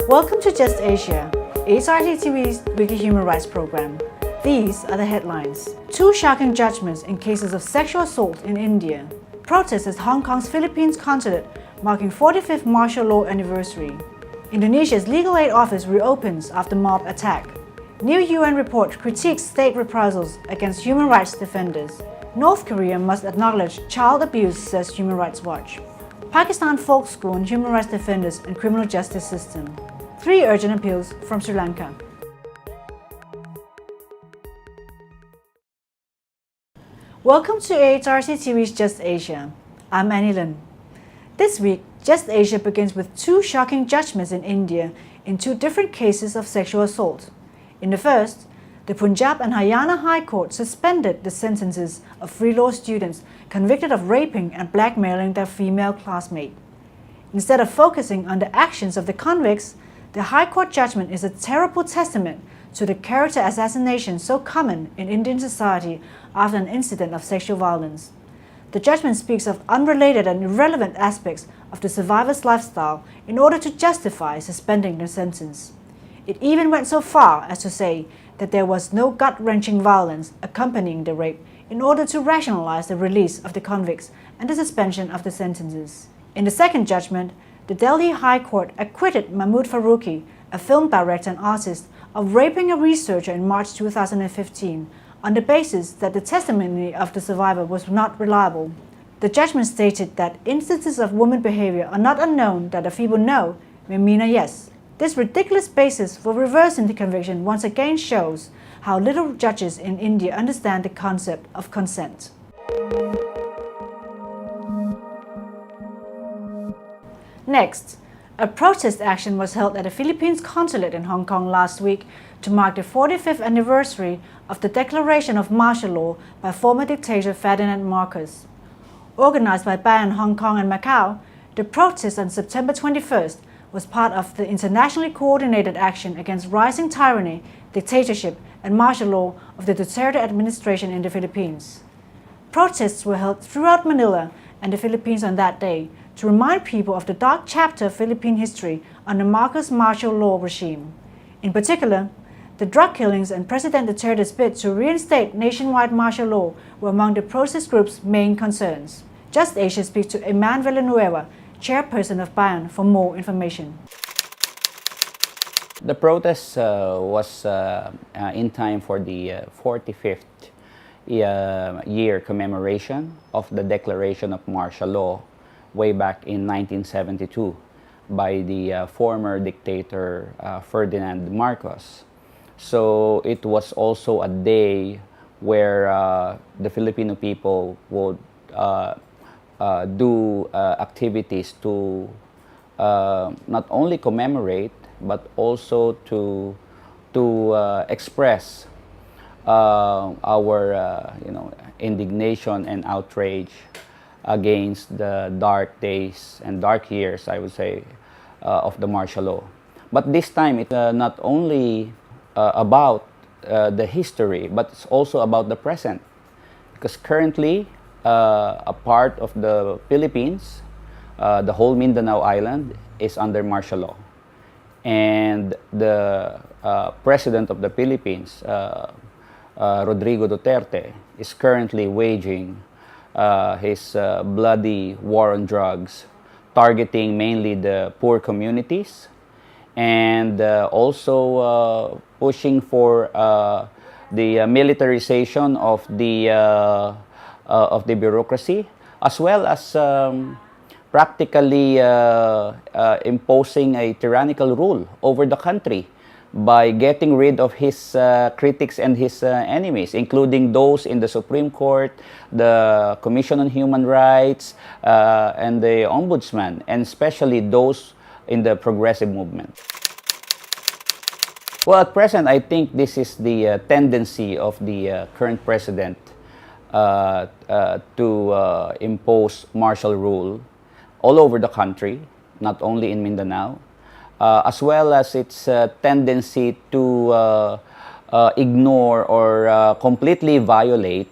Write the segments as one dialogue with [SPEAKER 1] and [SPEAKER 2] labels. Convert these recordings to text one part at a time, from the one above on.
[SPEAKER 1] Welcome to Just Asia, AHRC TV's weekly human rights program. These are the headlines. 2 shocking judgments in cases of sexual assault in India. Protests at Hong Kong's Philippines Consulate marking 45th martial law anniversary. Indonesia's legal aid office reopens after mob attack. New UN report critiques state reprisals against human rights defenders. North Korea must acknowledge child abuse, says Human Rights Watch. Pakistan folk school on human rights defenders and criminal justice system. 3 urgent appeals from Sri Lanka. Welcome to AHRC TV's Just Asia. I'm Annie Lin. This week, Just Asia begins with 2 shocking judgments in India in 2 different cases of sexual assault. In the first, the Punjab and Haryana High Court suspended the sentences of free law students convicted of raping and blackmailing their female classmate. Instead of focusing on the actions of the convicts, the High Court judgment is a terrible testament to the character assassination so common in Indian society after an incident of sexual violence. The judgment speaks of unrelated and irrelevant aspects of the survivor's lifestyle in order to justify suspending the sentence. It even went so far as to say that there was no gut-wrenching violence accompanying the rape in order to rationalize the release of the convicts and the suspension of the sentences. In the second judgment, the Delhi High Court acquitted Mahmood Farooqui, a film director and artist, of raping a researcher in March 2015 on the basis that the testimony of the survivor was not reliable. The judgment stated that instances of woman behaviour are not unknown that a feeble no may mean a yes. This ridiculous basis for reversing the conviction once again shows how little judges in India understand the concept of consent. Next, a protest action was held at the Philippines Consulate in Hong Kong last week to mark the 45th anniversary of the declaration of martial law by former dictator Ferdinand Marcos. Organized by BAYAN Hong Kong and Macau, the protest on September 21st was part of the internationally coordinated action against rising tyranny, dictatorship, and martial law of the Duterte administration in the Philippines. Protests were held throughout Manila and the Philippines on that day to remind people of the dark chapter of Philippine history under Marcos' martial law regime. In particular, the drug killings and President Duterte's bid to reinstate nationwide martial law were among the protest group's main concerns. Just Asia speaks to Eman Villaneuva, Chairperson of BAYAN, for more information.
[SPEAKER 2] The protest was in time for the 45th year commemoration of the declaration of martial law way back in 1972 by the former dictator Ferdinand Marcos. So it was also a day where the Filipino people would do activities to not only commemorate but also to express our indignation and outrage against the dark days and dark years, I would say, of the martial law. But this time it's not only about the history, but it's also about the present, because currently a part of the Philippines, the whole Mindanao Island, is under martial law. And the President of the Philippines, Rodrigo Duterte, is currently waging his bloody war on drugs, targeting mainly the poor communities, and also pushing for the militarization of the bureaucracy, as well as practically imposing a tyrannical rule over the country by getting rid of his critics and his enemies, including those in the Supreme Court, the Commission on Human Rights, and the Ombudsman, and especially those in the progressive movement. Well, at present, I think this is the tendency of the current president to impose martial rule all over the country, not only in Mindanao, as well as its tendency to ignore or completely violate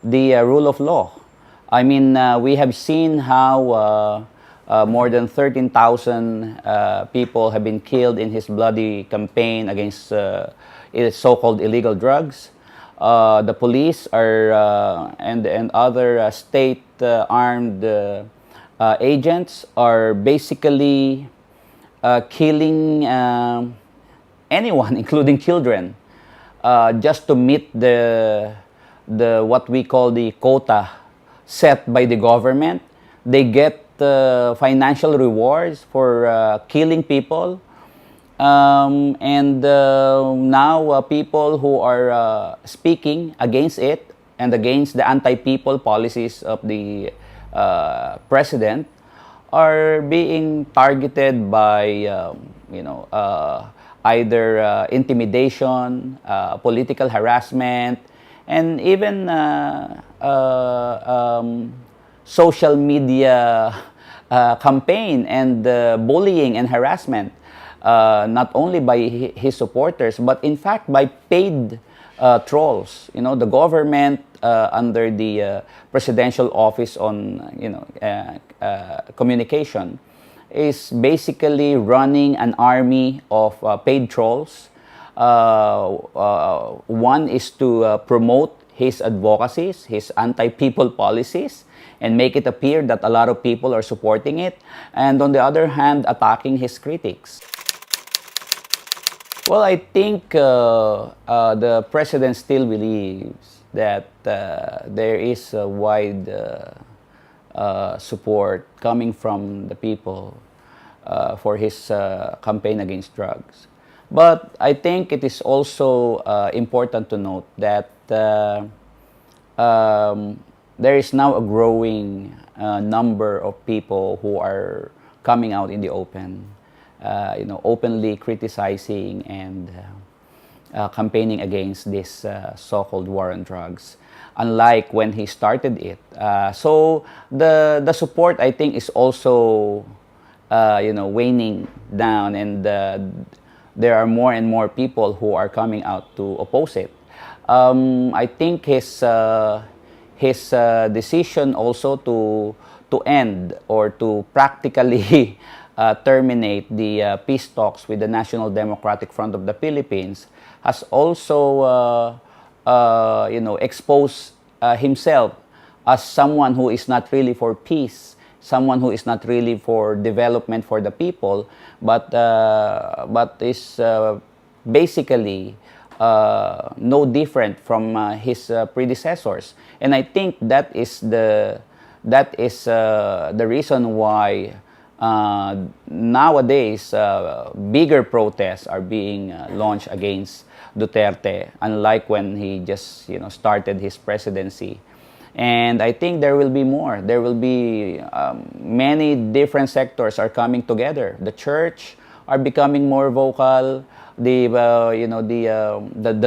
[SPEAKER 2] the rule of law. I mean, we have seen how More than 13,000 people have been killed in his bloody campaign against so-called illegal drugs. The police and other state armed agents are basically killing anyone, including children, just to meet the what we call the quota set by the government. They get financial rewards for killing people, and now people who are speaking against it and against the anti-people policies of the president are being targeted by either intimidation, political harassment, and even social media campaign and bullying and harassment, not only by his supporters, but in fact by paid trolls. The government under the Presidential Office on Communication is basically running an army of paid trolls. One is to promote his advocacies, his anti-people policies, and make it appear that a lot of people are supporting it, and on the other hand, attacking his critics. Well, I think the president still believes that there is a wide support coming from the people for his campaign against drugs. But I think it is also important to note that there is now a growing number of people who are coming out in the open, openly criticizing and campaigning against this so-called war on drugs, unlike when he started it. So the support, I think, is also waning down, and there are more and more people who are coming out to oppose it. I think his decision also to end or to practically terminate the peace talks with the National Democratic Front of the Philippines has also exposed himself as someone who is not really for peace, someone who is not really for development for the people, but is basically no different from his predecessors. And I think that is the reason why nowadays bigger protests are being launched against Duterte, unlike when he just started his presidency. And I think there will be more. There will be many different sectors are coming together. The church are becoming more vocal. The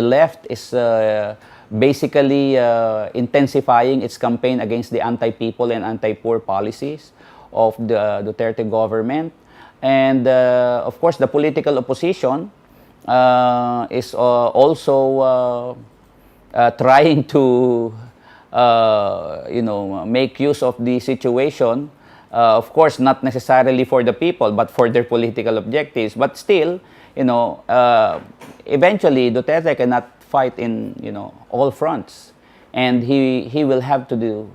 [SPEAKER 2] left is basically intensifying its campaign against the anti-people and anti-poor policies of the Duterte government. And of course, the political opposition is also trying to make use of the situation, of course, not necessarily for the people, but for their political objectives. But still, eventually, Duterte cannot fight in, all fronts. And he will have to do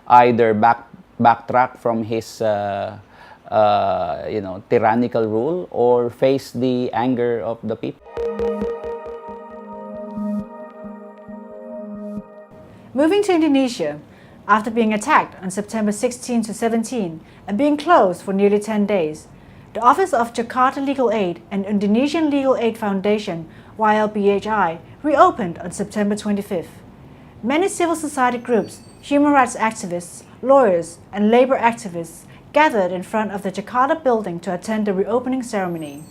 [SPEAKER 2] either backtrack from his, tyrannical rule or face the anger of the people.
[SPEAKER 1] Moving to Indonesia, after being attacked on September 16 to 17 and being closed for nearly 10 days, the Office of Jakarta Legal Aid and Indonesian Legal Aid Foundation, YLBHI, reopened on September 25th. Many civil society groups, human rights activists, lawyers, and labor activists gathered in front of the Jakarta building to attend the reopening ceremony.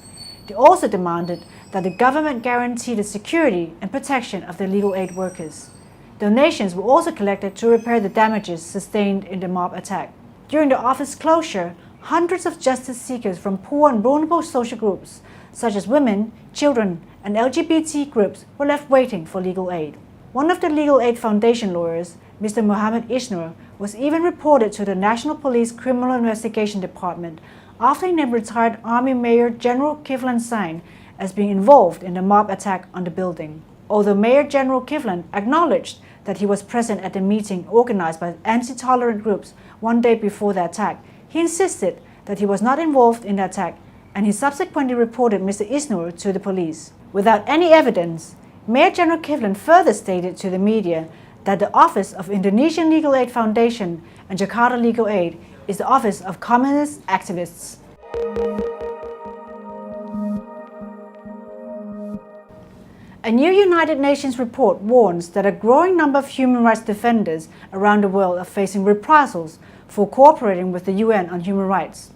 [SPEAKER 1] They also demanded that the government guarantee the security and protection of their legal aid workers. Donations were also collected to repair the damages sustained in the mob attack. During the office closure, hundreds of justice seekers from poor and vulnerable social groups, such as women, children, and LGBT groups, were left waiting for legal aid. One of the Legal Aid Foundation lawyers, Mr. Muhammad Isnur, was even reported to the National Police Criminal Investigation Department after he named retired Army Major General Kivlan Singh as being involved in the mob attack on the building. Although Major General Kivlan acknowledged that he was present at the meeting organized by anti-tolerant groups one day before the attack, he insisted that he was not involved in the attack, and he subsequently reported Mr. Isnur to the police. Without any evidence, Major General Kivlan further stated to the media that the Office of Indonesian Legal Aid Foundation and Jakarta Legal Aid is the office of communist activists. A new United Nations report warns that a growing number of human rights defenders around the world are facing reprisals for cooperating with the UN on human rights.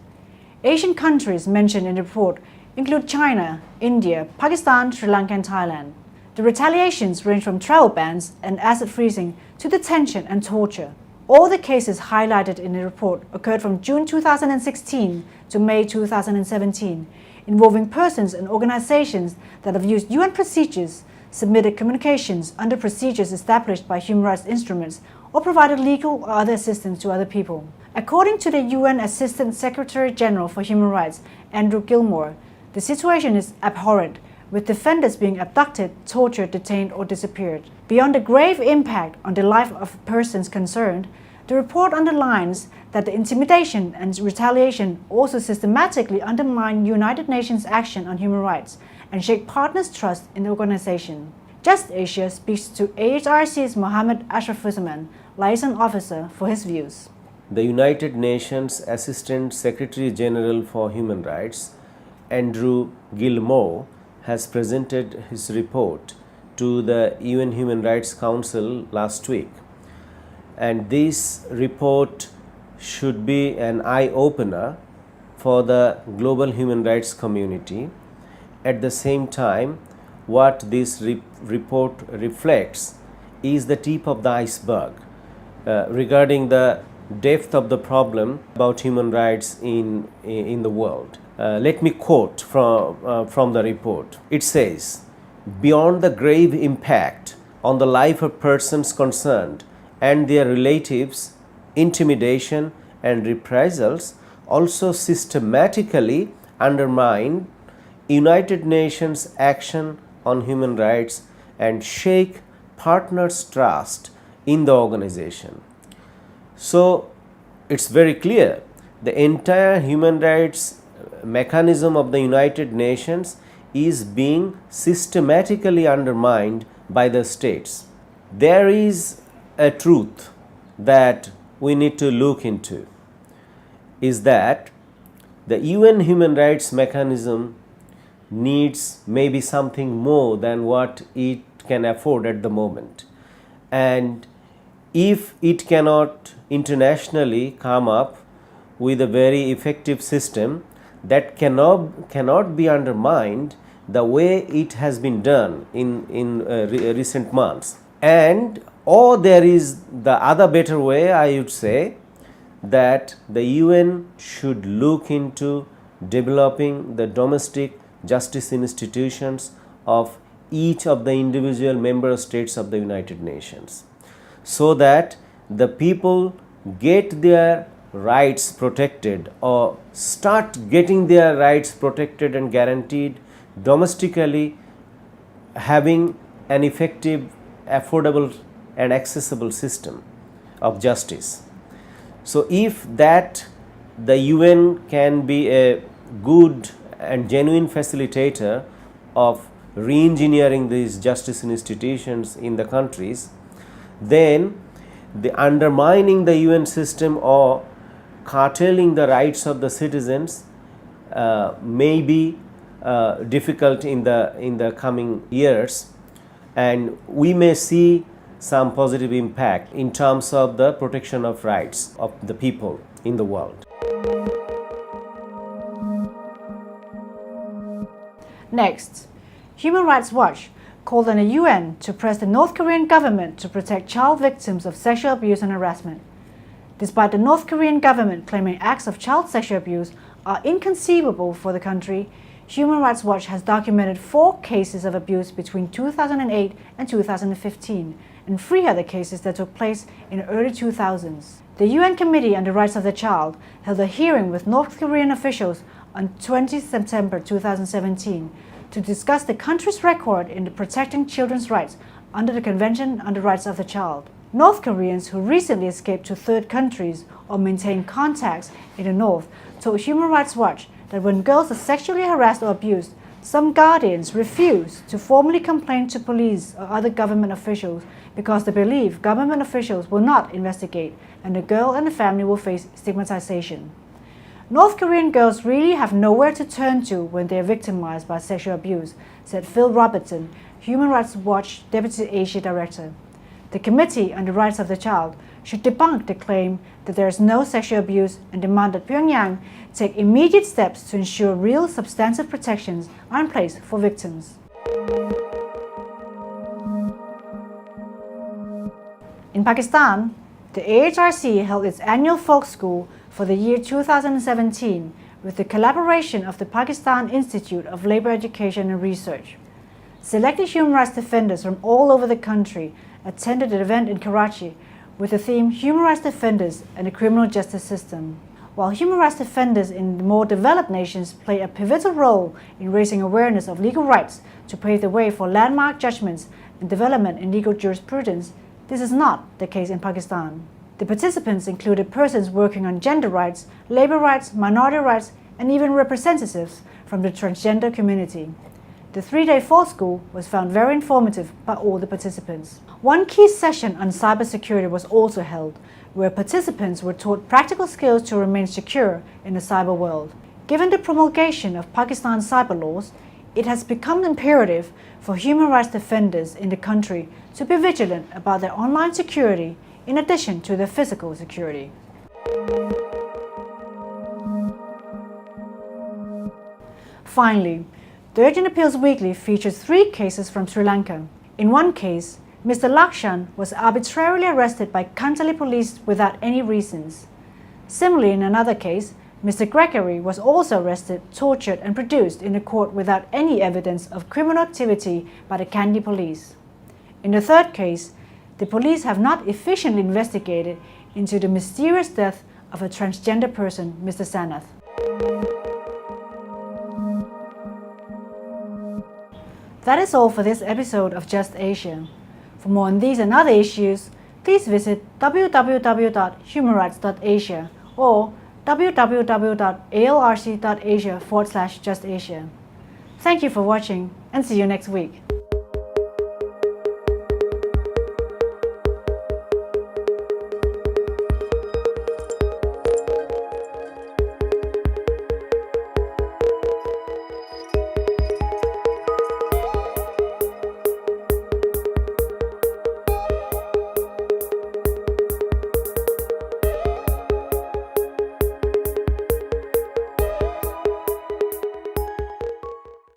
[SPEAKER 1] Asian countries mentioned in the report include China, India, Pakistan, Sri Lanka and Thailand. The retaliations range from travel bans and asset freezing to detention and torture. All the cases highlighted in the report occurred from June 2016 to May 2017, involving persons and organizations that have used UN procedures, submitted communications under procedures established by human rights instruments, or provided legal or other assistance to other people. According to the UN Assistant Secretary General for Human Rights, Andrew Gilmore, the situation is abhorrent, with defenders being abducted, tortured, detained, or disappeared. Beyond the grave impact on the life of persons concerned, the report underlines that the intimidation and retaliation also systematically undermine United Nations action on human rights and shake partners' trust in the organization. Just Asia speaks to AHRC's Mohammed Ashrafuzzaman, liaison officer, for his views.
[SPEAKER 3] The United Nations Assistant Secretary General for Human Rights, Andrew Gilmore, has presented his report to the UN Human Rights Council last week. And this report should be an eye-opener for the global human rights community. At the same time, what this report reflects is the tip of the iceberg regarding the depth of the problem about human rights in the world. Let me quote from the report. It says, "Beyond the grave impact on the life of persons concerned and their relatives, intimidation and reprisals also systematically undermine United Nations action on human rights and shake partners' trust in the organization." So it's very clear, the entire human rights mechanism of the United Nations is being systematically undermined by the states. There is a truth that we need to look into, is that the UN human rights mechanism needs maybe something more than what it can afford at the moment. And if it cannot internationally come up with a very effective system that cannot be undermined the way it has been done in recent months, and or there is the other better way, I would say, that the UN should look into developing the domestic justice institutions of each of the individual member states of the United Nations, so that the people get their rights protected or start getting their rights protected and guaranteed domestically, having an effective, affordable and accessible system of justice. So if that the UN can be a good and genuine facilitator of re-engineering these justice institutions in the countries, then the undermining the UN system or curtailing the rights of the citizens may be difficult in the coming years, and we may see some positive impact in terms of the protection of rights of the people in the world.
[SPEAKER 1] Next, Human Rights Watch called on the UN to press the North Korean government to protect child victims of sexual abuse and harassment. Despite the North Korean government claiming acts of child sexual abuse are inconceivable for the country, Human Rights Watch has documented 4 cases of abuse between 2008 and 2015 and 3 other cases that took place in the early 2000s. The UN Committee on the Rights of the Child held a hearing with North Korean officials on 20 September 2017 to discuss the country's record in protecting children's rights under the Convention on the Rights of the Child. North Koreans who recently escaped to third countries or maintain contacts in the North told Human Rights Watch that when girls are sexually harassed or abused, some guardians refuse to formally complain to police or other government officials because they believe government officials will not investigate and the girl and the family will face stigmatization. North Korean girls really have nowhere to turn to when they are victimized by sexual abuse, said Phil Robertson, Human Rights Watch Deputy Asia Director. The Committee on the Rights of the Child should debunk the claim that there is no sexual abuse and demand that Pyongyang take immediate steps to ensure real substantive protections are in place for victims. In Pakistan, the AHRC held its annual folk school for the year 2017 with the collaboration of the Pakistan Institute of Labour Education and Research. Selected human rights defenders from all over the country attended the event in Karachi with the theme Human Rights Defenders and the Criminal Justice System. While human rights defenders in the more developed nations play a pivotal role in raising awareness of legal rights to pave the way for landmark judgments and development in legal jurisprudence, this is not the case in Pakistan. The participants included persons working on gender rights, labor rights, minority rights, and even representatives from the transgender community. The 3-day fall school was found very informative by all the participants. One key session on cybersecurity was also held, where participants were taught practical skills to remain secure in the cyber world. Given the promulgation of Pakistan's cyber laws, it has become imperative for human rights defenders in the country to be vigilant about their online security in addition to their physical security. Finally, Durjan Appeals Weekly features 3 cases from Sri Lanka. In one case, Mr. Lakshan was arbitrarily arrested by Kantali police without any reasons. Similarly, in another case, Mr. Gregory was also arrested, tortured and produced in a court without any evidence of criminal activity by the Kandy police. In the third case, the police have not efficiently investigated into the mysterious death of a transgender person, Mr. Sanath. That is all for this episode of Just Asia. For more on these and other issues, please visit www.humanrights.asia or www.ahlrc.asia/justasia. Thank you for watching and see you next week.